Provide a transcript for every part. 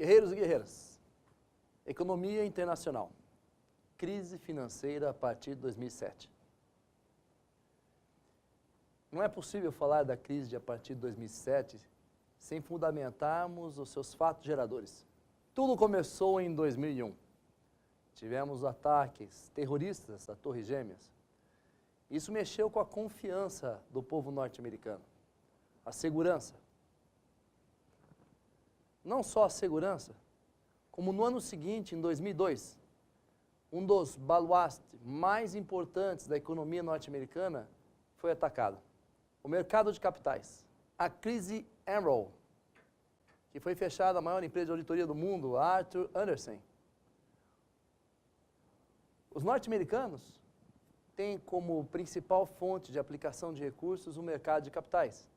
Guerreiros e guerreiras, economia internacional, crise financeira a partir de 2007. Não é possível falar da crise a partir de 2007 sem fundamentarmos os seus fatos geradores. Tudo começou em 2001. Tivemos ataques terroristas a Torres Gêmeas. Isso mexeu com a confiança do povo norte-americano, a segurança. Não só a segurança, como no ano seguinte, em 2002, um dos baluartes mais importantes da economia norte-americana foi atacado. O mercado de capitais, a crise Enron, que foi fechada a maior empresa de auditoria do mundo, a Arthur Andersen. Os norte-americanos têm como principal fonte de aplicação de recursos o mercado de capitais.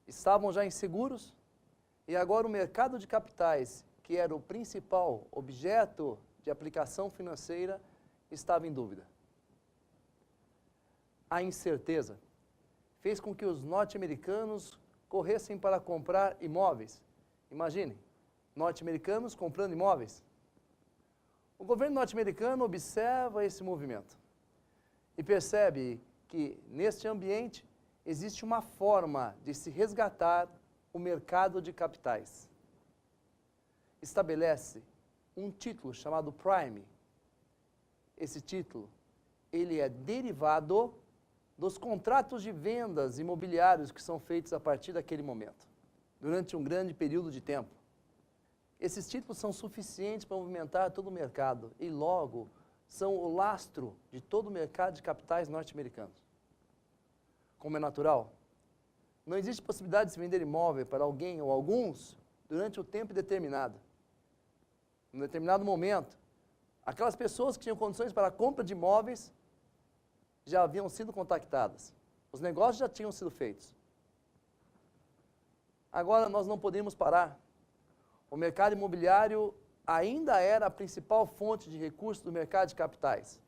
Estavam já inseguros e agora o mercado de capitais, que era o principal objeto de aplicação financeira, estava em dúvida. A incerteza fez com que os norte-americanos corressem para comprar imóveis. Imagine, norte-americanos comprando imóveis. O governo norte-americano observa esse movimento e percebe que, neste ambiente, existe uma forma de se resgatar o mercado de capitais. Estabelece um título chamado Prime. Esse título, ele é derivado dos contratos de vendas imobiliários que são feitos a partir daquele momento, durante um grande período de tempo. Esses títulos são suficientes para movimentar todo o mercado e, logo, são o lastro de todo o mercado de capitais norte-americanos. Como é natural, não existe possibilidade de se vender imóvel para alguém ou alguns durante o tempo determinado. Em um determinado momento, aquelas pessoas que tinham condições para a compra de imóveis já haviam sido contactadas. Os negócios já tinham sido feitos. Agora nós não podemos parar. O mercado imobiliário ainda era a principal fonte de recursos do mercado de capitais.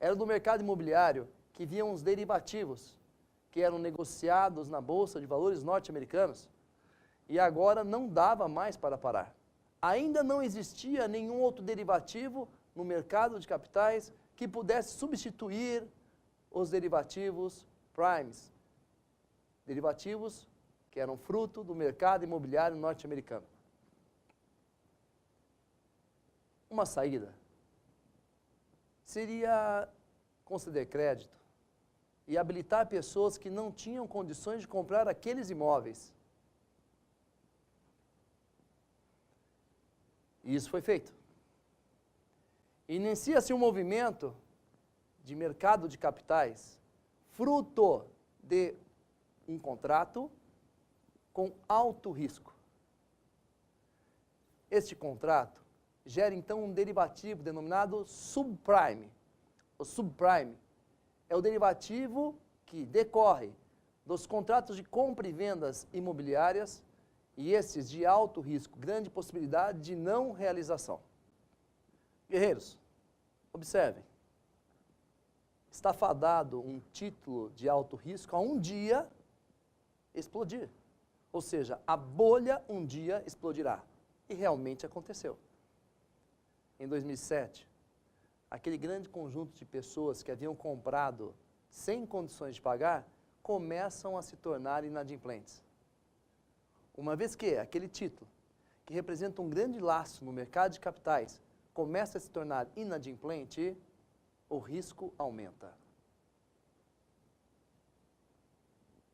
Era do mercado imobiliário que vinham os derivativos, que eram negociados na Bolsa de Valores norte-americanos, e agora não dava mais para parar. Ainda não existia nenhum outro derivativo no mercado de capitais que pudesse substituir os derivativos primes, derivativos que eram fruto do mercado imobiliário norte-americano. Uma saída seria conceder crédito e habilitar pessoas que não tinham condições de comprar aqueles imóveis. E isso foi feito. Inicia-se um movimento de mercado de capitais, fruto de um contrato com alto risco. Este contrato gera então um derivativo denominado subprime. O subprime é o derivativo que decorre dos contratos de compra e vendas imobiliárias e esses de alto risco, grande possibilidade de não realização. Guerreiros, observem. Está fadado um título de alto risco a um dia explodir. Ou seja, a bolha um dia explodirá. E realmente aconteceu. Em 2007, aquele grande conjunto de pessoas que haviam comprado sem condições de pagar, começam a se tornar inadimplentes. Uma vez que aquele título, que representa um grande laço no mercado de capitais, começa a se tornar inadimplente, o risco aumenta.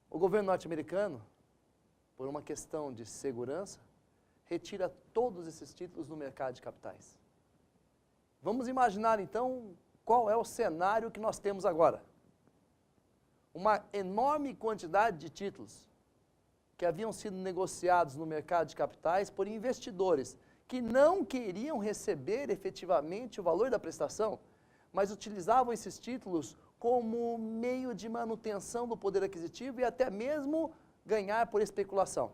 O governo norte-americano, por uma questão de segurança, retira todos esses títulos do mercado de capitais. Vamos imaginar, então, qual é o cenário que nós temos agora. Uma enorme quantidade de títulos que haviam sido negociados no mercado de capitais por investidores que não queriam receber efetivamente o valor da prestação, mas utilizavam esses títulos como meio de manutenção do poder aquisitivo e até mesmo ganhar por especulação.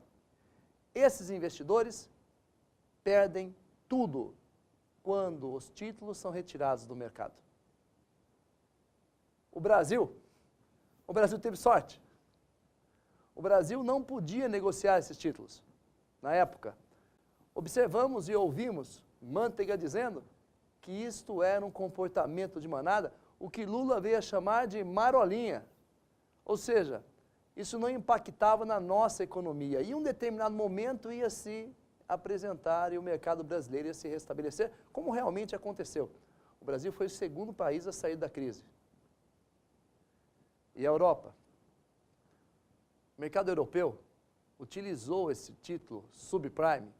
Esses investidores perdem tudo quando os títulos são retirados do mercado. O Brasil teve sorte. O Brasil não podia negociar esses títulos. Na época, Observamos e ouvimos Manteiga dizendo que isto era um comportamento de manada, o que Lula veio a chamar de marolinha. Ou seja, isso não impactava na nossa economia. E em um determinado momento ia se apresentar e o mercado brasileiro ia se restabelecer, como realmente aconteceu. O Brasil foi o segundo país a sair da crise. E a Europa? O mercado europeu utilizou esse título subprime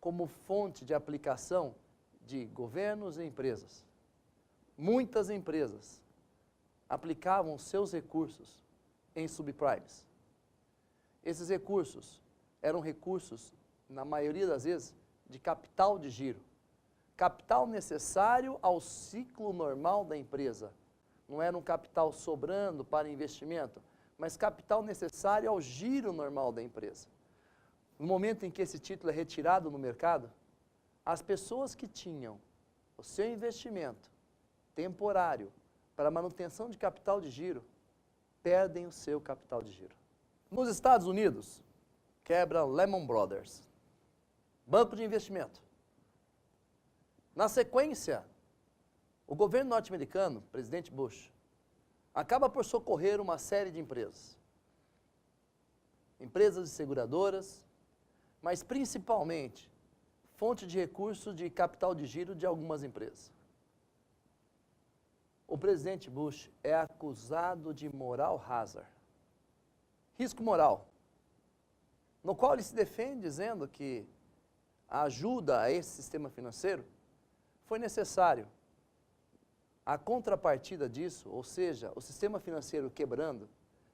como fonte de aplicação de governos e empresas. Muitas empresas aplicavam seus recursos em subprimes. Esses recursos eram recursos, na maioria das vezes, de capital de giro. Capital necessário ao ciclo normal da empresa. Não era um capital sobrando para investimento, mas capital necessário ao giro normal da empresa. No momento em que esse título é retirado no mercado, as pessoas que tinham o seu investimento temporário para manutenção de capital de giro, perdem o seu capital de giro. Nos Estados Unidos, quebra Lehman Brothers, banco de investimento. Na sequência, o governo norte-americano, presidente Bush, acaba por socorrer uma série de empresas. Empresas de seguradoras, mas principalmente fonte de recursos de capital de giro de algumas empresas. O presidente Bush é acusado de moral hazard, risco moral, no qual ele se defende dizendo que a ajuda a esse sistema financeiro foi necessário. A contrapartida disso, ou seja, o sistema financeiro quebrando,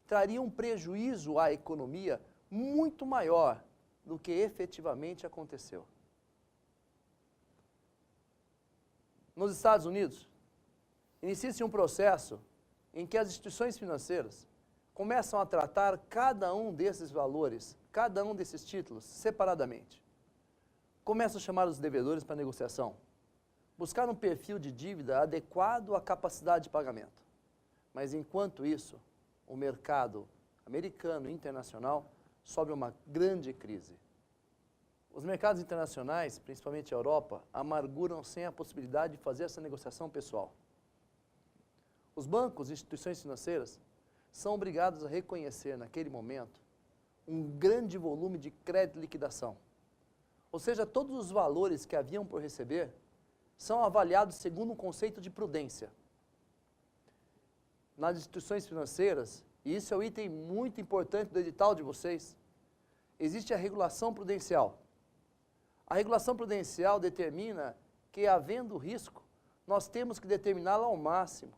traria um prejuízo à economia muito maior do que efetivamente aconteceu. Nos Estados Unidos, inicia-se um processo em que as instituições financeiras começam a tratar cada um desses valores, cada um desses títulos, separadamente. Começam a chamar os devedores para negociação, buscar um perfil de dívida adequado à capacidade de pagamento. Mas, enquanto isso, o mercado americano e internacional sofre uma grande crise. Os mercados internacionais, principalmente a Europa, amarguram sem a possibilidade de fazer essa negociação pessoal. Os bancos e instituições financeiras são obrigados a reconhecer, naquele momento, um grande volume de crédito e liquidação. Ou seja, todos os valores que haviam por receber são avaliados segundo um conceito de prudência. Nas instituições financeiras, e isso é um item muito importante do edital de vocês, existe a regulação prudencial. A regulação prudencial determina que, havendo risco, nós temos que determiná-lo ao máximo.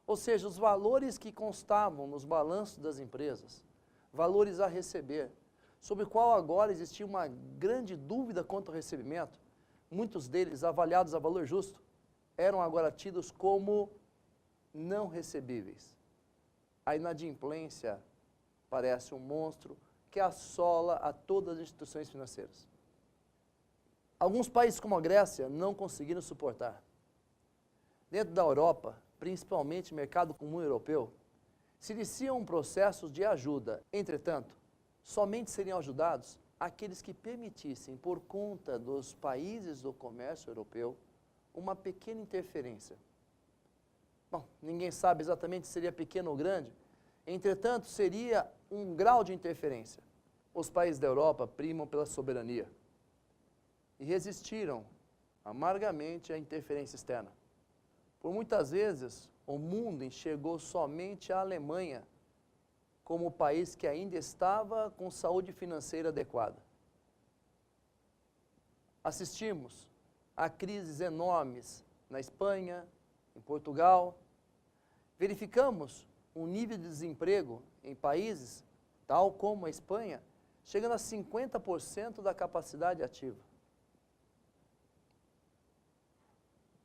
Ou seja, os valores que constavam nos balanços das empresas, valores a receber, sobre o qual agora existia uma grande dúvida quanto ao recebimento, muitos deles avaliados a valor justo, eram agora tidos como não recebíveis. A inadimplência parece um monstro que assola a todas as instituições financeiras. Alguns países como a Grécia não conseguiram suportar. Dentro da Europa, principalmente mercado comum europeu, se iniciam processos de ajuda. Entretanto, somente seriam ajudados aqueles que permitissem, por conta dos países do comércio europeu, uma pequena interferência. Bom, ninguém sabe exatamente se seria pequeno ou grande, entretanto, seria um grau de interferência. Os países da Europa primam pela soberania e resistiram amargamente à interferência externa. Por muitas vezes, o mundo enxergou somente a Alemanha como o país que ainda estava com saúde financeira adequada. Assistimos a crises enormes na Espanha, em Portugal. Verificamos um nível de desemprego em países, tal como a Espanha, chegando a 50% da capacidade ativa.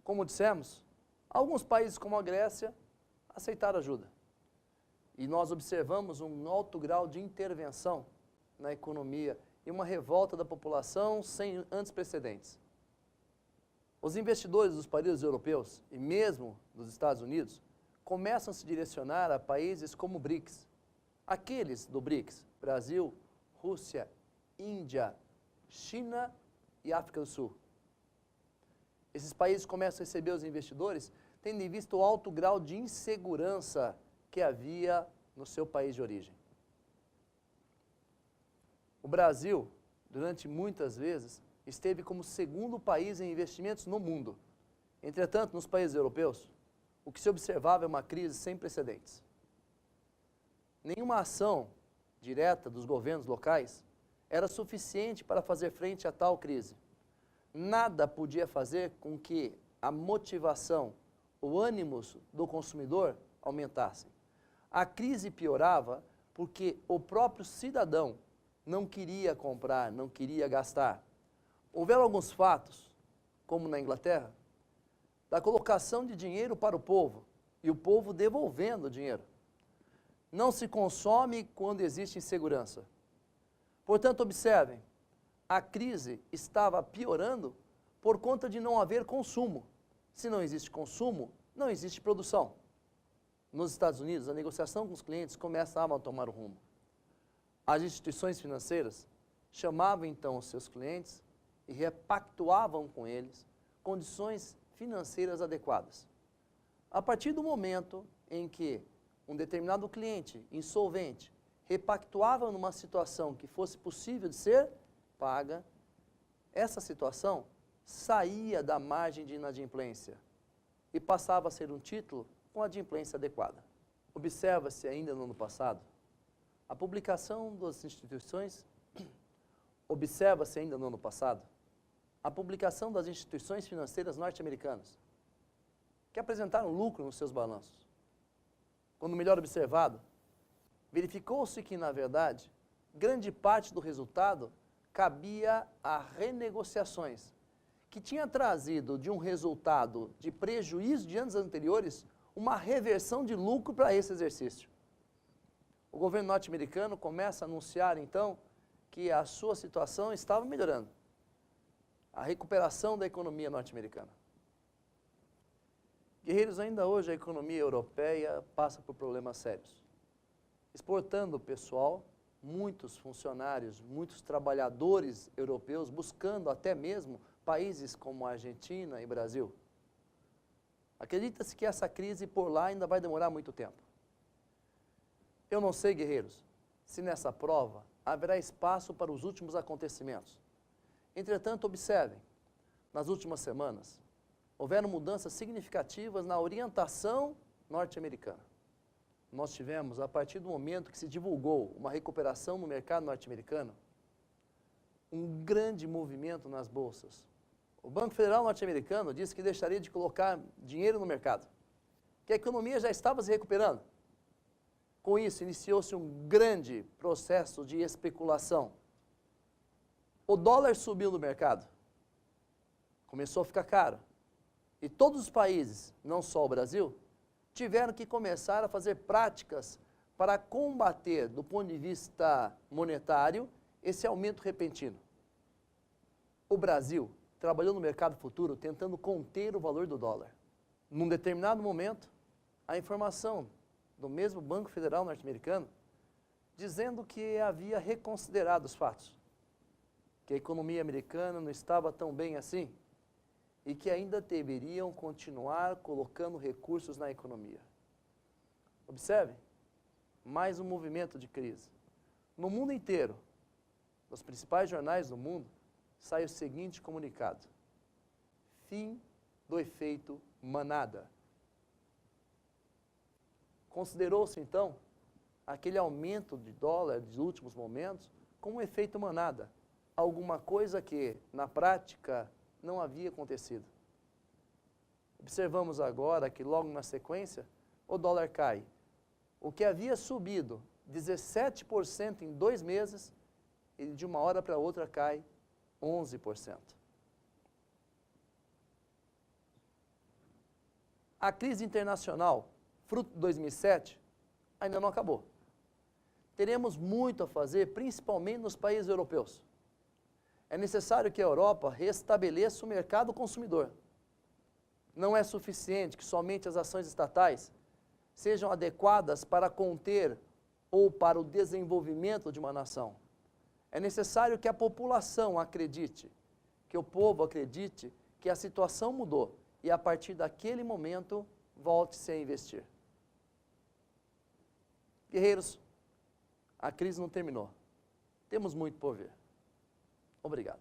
Como dissemos, alguns países como a Grécia aceitaram ajuda. E nós observamos um alto grau de intervenção na economia e uma revolta da população sem antes precedentes. Os investidores dos países europeus e mesmo dos Estados Unidos começam a se direcionar a países como o BRICS. Aqueles do BRICS, Brasil, Rússia, Índia, China e África do Sul. Esses países começam a receber os investidores tendo em vista o alto grau de insegurança que havia no seu país de origem. O Brasil, durante muitas vezes, esteve como segundo país em investimentos no mundo. Entretanto, nos países europeus, o que se observava é uma crise sem precedentes. Nenhuma ação direta dos governos locais era suficiente para fazer frente a tal crise. Nada podia fazer com que a motivação, o ânimo do consumidor aumentassem. A crise piorava porque o próprio cidadão não queria comprar, não queria gastar. Houveram alguns fatos, como na Inglaterra, da colocação de dinheiro para o povo e o povo devolvendo o dinheiro. Não se consome quando existe insegurança. Portanto, observem, a crise estava piorando por conta de não haver consumo. Se não existe consumo, não existe produção. Nos Estados Unidos, a negociação com os clientes começava a tomar o rumo. As instituições financeiras chamavam então os seus clientes e repactuavam com eles condições financeiras adequadas. A partir do momento em que um determinado cliente insolvente repactuava numa situação que fosse possível de ser paga, essa situação saía da margem de inadimplência e passava a ser um título com adimplência adequada. Observa-se ainda no ano passado a publicação das instituições, observa-se ainda no ano passado a publicação das instituições financeiras norte-americanas, que apresentaram lucro nos seus balanços. Quando melhor observado, verificou-se que, na verdade, grande parte do resultado cabia a renegociações, que tinha trazido de um resultado de prejuízo de anos anteriores uma reversão de lucro para esse exercício. O governo norte-americano começa a anunciar, então, que a sua situação estava melhorando. A recuperação da economia norte-americana. Guerreiros, ainda hoje a economia europeia passa por problemas sérios. Exportando pessoal, muitos funcionários, muitos trabalhadores europeus buscando até mesmo países como a Argentina e Brasil. Acredita-se que essa crise por lá ainda vai demorar muito tempo. Eu não sei, guerreiros, se nessa prova haverá espaço para os últimos acontecimentos. Entretanto, observem, nas últimas semanas, houveram mudanças significativas na orientação norte-americana. Nós tivemos, a partir do momento que se divulgou uma recuperação no mercado norte-americano, um grande movimento nas bolsas. O Banco Federal norte-americano disse que deixaria de colocar dinheiro no mercado, que a economia já estava se recuperando. Com isso, iniciou-se um grande processo de especulação. O dólar subiu no mercado, começou a ficar caro. E todos os países, não só o Brasil, tiveram que começar a fazer práticas para combater, do ponto de vista monetário, esse aumento repentino. O Brasil trabalhou no mercado futuro tentando conter o valor do dólar. Num determinado momento, a informação do mesmo Banco Federal norte-americano dizendo que havia reconsiderado os fatos, que a economia americana não estava tão bem assim e que ainda deveriam continuar colocando recursos na economia. Observem, mais um movimento de crise. No mundo inteiro, nos principais jornais do mundo, sai o seguinte comunicado: fim do efeito manada. Considerou-se, então, aquele aumento de dólar dos últimos momentos como um efeito manada, alguma coisa que, na prática, não havia acontecido. Observamos agora que, logo na sequência, o dólar cai. O que havia subido 17% em 2 meses, e de uma hora para outra cai 11%. A crise internacional, fruto de 2007, ainda não acabou. Teremos muito a fazer, principalmente nos países europeus. É necessário que a Europa restabeleça o mercado consumidor. Não é suficiente que somente as ações estatais sejam adequadas para conter ou para o desenvolvimento de uma nação. É necessário que a população acredite que o povo acredite que a situação mudou e a partir daquele momento volte-se a investir. Guerreiros, a crise não terminou. Temos muito por ver. Obrigado.